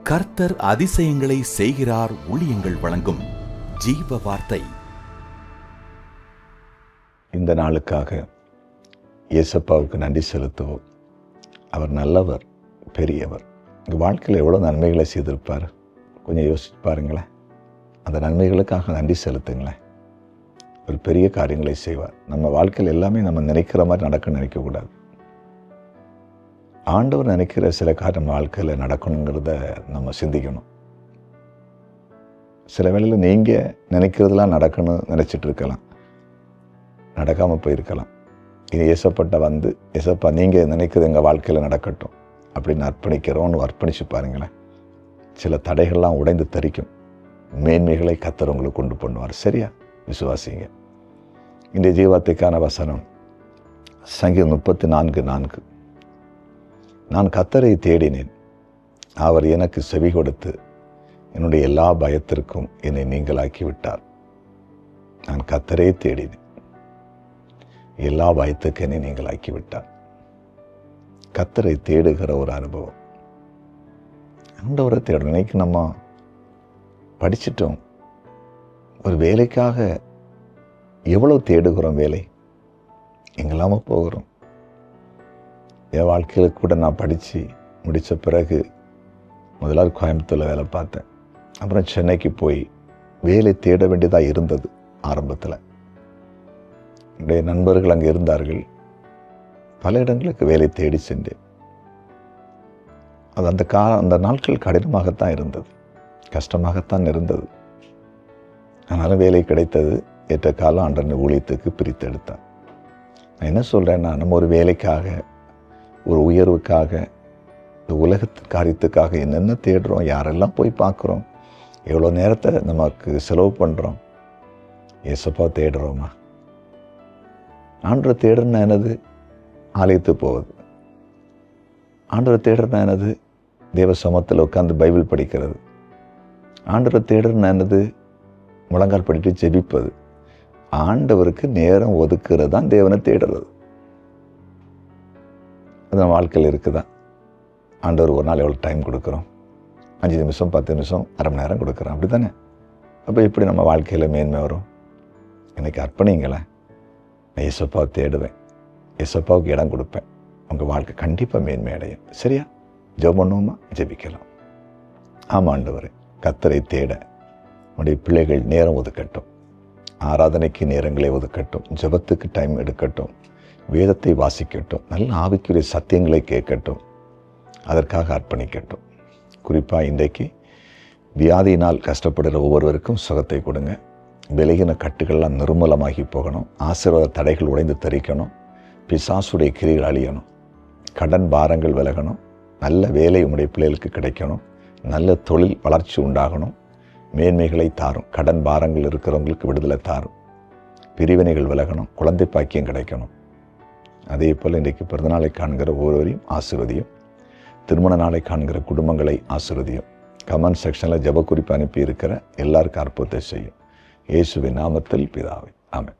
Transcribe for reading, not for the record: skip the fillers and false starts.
கர்த்தர் அதிசயங்களை செய்கிறார் ஊழியங்கள் வழங்கும் ஜீவ வார்த்தை. இந்த நாளுக்காக இயேசப்பாவுக்கு நன்றி செலுத்துவோம். அவர் நல்லவர், பெரியவர். உங்கள் வாழ்க்கையில் எவ்வளோ நன்மைகளை செய்திருப்பார் கொஞ்சம் யோசிச்சு பாருங்களேன். அந்த நன்மைகளுக்காக நன்றி செலுத்துங்களேன். ஒரு பெரிய காரியங்களை செய்வார். நம்ம வாழ்க்கையில் எல்லாமே நம்ம நினைக்கிற மாதிரி நடக்கணும்னு நினைக்கக்கூடாது. ஆண்டவர் நினைக்கிற சில காரியம் வாழ்க்கையில் நடக்கணுங்கிறத நம்ம சிந்திக்கணும். சில வேளையில் நீங்கள் நினைக்கிறதுலாம் நடக்கணும்னு நினச்சிட்டு இருக்கலாம், நடக்காமல் போயிருக்கலாம். இது ஏசப்பட்ட வந்து ஏசப்பா நீங்கள் நினைக்கிறது எங்கள் வாழ்க்கையில் நடக்கட்டும் அப்படின்னு அர்ப்பணிக்கிறோன்னு அர்ப்பணிச்சு பாருங்களேன். சில தடைகள்லாம் உடைந்து தரிக்கும். மேன்மைகளை கர்த்தர் உங்களுக்கு கொண்டு பண்ணுவார். சரியா? விசுவாசிங்க. இந்த ஜீவத்துக்கான வசனம் சங்கீதம் 34:4. நான் கர்த்தரை தேடினேன், அவர் எனக்கு செவி கொடுத்து என்னுடைய எல்லா பயத்திற்கும் என்னை நீங்களாக்கி விட்டார். நான் கர்த்தரை தேடினேன், எல்லா பயத்துக்கும் என்னை நீங்களாக்கி விட்டார். கர்த்தரை தேடுகிற ஒரு அனுபவம். ஆண்டவரை தேடணும். இன்னைக்கு நம்ம படிச்சிட்டோம். ஒரு வேலைக்காக எவ்வளோ தேடுகிறோம். வேலை எங்கெல்லாம போகிறோம். என் வாழ்க்கையில் கூட நான் படித்து முடித்த பிறகு முதலாவது கோயம்புத்தூரில் வேலை பார்த்தேன். அப்புறம் சென்னைக்கு போய் வேலை தேட வேண்டியதாக இருந்தது. ஆரம்பத்தில் என்னுடைய நண்பர்கள் அங்கே இருந்தார்கள். பல இடங்களுக்கு வேலை தேடி சென்றேன். அது அந்த நாட்கள் கடினமாகத்தான் இருந்தது, கஷ்டமாகத்தான் இருந்தது. ஆனாலும் வேலை கிடைத்தது. ஏற்ற காலம் ஆண்டவருடைய ஊழியத்துக்கு பிரித்தெடுத்தார். நான் என்ன சொல்கிறேன்னா, நம்ம ஒரு வேலைக்காக, ஒரு உயர்வுக்காக, இந்த உலகத்து காரியத்துக்காக என்னென்ன தேடுறோம், யாரெல்லாம் போய் பார்க்குறோம், எவ்வளோ நேரத்தை நமக்கு செலவு பண்ணுறோம். ஏசப்பா தேடுறோமா? ஆண்டவரை தேடுறனா என்னது? ஆலயத்து போவது. ஆண்டவரை தேடுறனா என்னது? தேவ சமத்தில் உட்காந்து பைபிள் படிக்கிறது. ஆண்டவரை தேடுறனா என்னது? முழங்கால் படிட்டு ஜெபிப்பது. ஆண்டவருக்கு நேரம் ஒதுக்குறது தான் தேவனை தேடுறது. அது நம்ம வாழ்க்கையில் இருக்குதா? ஆண்டவர் ஒரு நாள் எவ்வளோ டைம் கொடுக்குறோம்? 5 நிமிஷம், 10 நிமிஷம், அரை மணி நேரம் கொடுக்குறோம். அப்படி தானே? அப்போ எப்படி நம்ம வாழ்க்கையில் மேன்மை வரும்? எனக்கு அர்ப்பணிங்களேன். நான் இயேசப்பாவை தேடுவேன், இயேசப்பாவுக்கு இடம் கொடுப்பேன். உங்கள் வாழ்க்கை கண்டிப்பாக மேன்மை அடையும். சரியா? ஜெபம் பண்ணுவோமா? ஜெபிக்கலாம். ஆமாம் ஆண்டவரே, கர்த்தரை தேட உடைய பிள்ளைகள் நேரம் ஒதுக்கட்டும். ஆராதனைக்கு நேரங்களை ஒதுக்கட்டும். ஜெபத்துக்கு டைம் எடுக்கட்டும். வேதத்தை வாசிக்கட்டும். நல்ல ஆவிக்குரிய சத்தியங்களை கேட்கட்டும். அதற்காக அர்ப்பணிக்கட்டும். குறிப்பாக இன்றைக்கு வியாதியினால் கஷ்டப்படுகிற ஒவ்வொருவருக்கும் சுகத்தை கொடுங்க. விலகின கட்டுகள்லாம் நிர்மூலமாகி போகணும். ஆசீர்வாத தடைகள் உடைந்து தரிக்கணும். பிசாசுடைய கிரிகள் அழியணும். கடன் பாரங்கள் விலகணும். நல்ல வேலை உங்களுடைய பிள்ளைகளுக்கு கிடைக்கணும். நல்ல தொழில் வளர்ச்சி உண்டாகணும். மேன்மைகளை தாரும். கடன் பாரங்கள் இருக்கிறவங்களுக்கு விடுதலை தாரும். பிரிவினைகள் விலகணும். குழந்தை பாக்கியம் கிடைக்கணும். அதே போல் இன்றைக்கு பிறந்தநாளை காண்கிற ஒவ்வொருவரையும் ஆசீர்வதியும். திருமண நாளை காண்கிற குடும்பங்களை ஆசீர்வதியும். கமெண்ட் செக்ஷனில் ஜெப குறிப்பு அனுப்பி இருக்கிற எல்லாருக்கும் அற்புதத்தை செய்யும். இயேசுவின் நாமத்தில் பிதாவே, ஆமென்.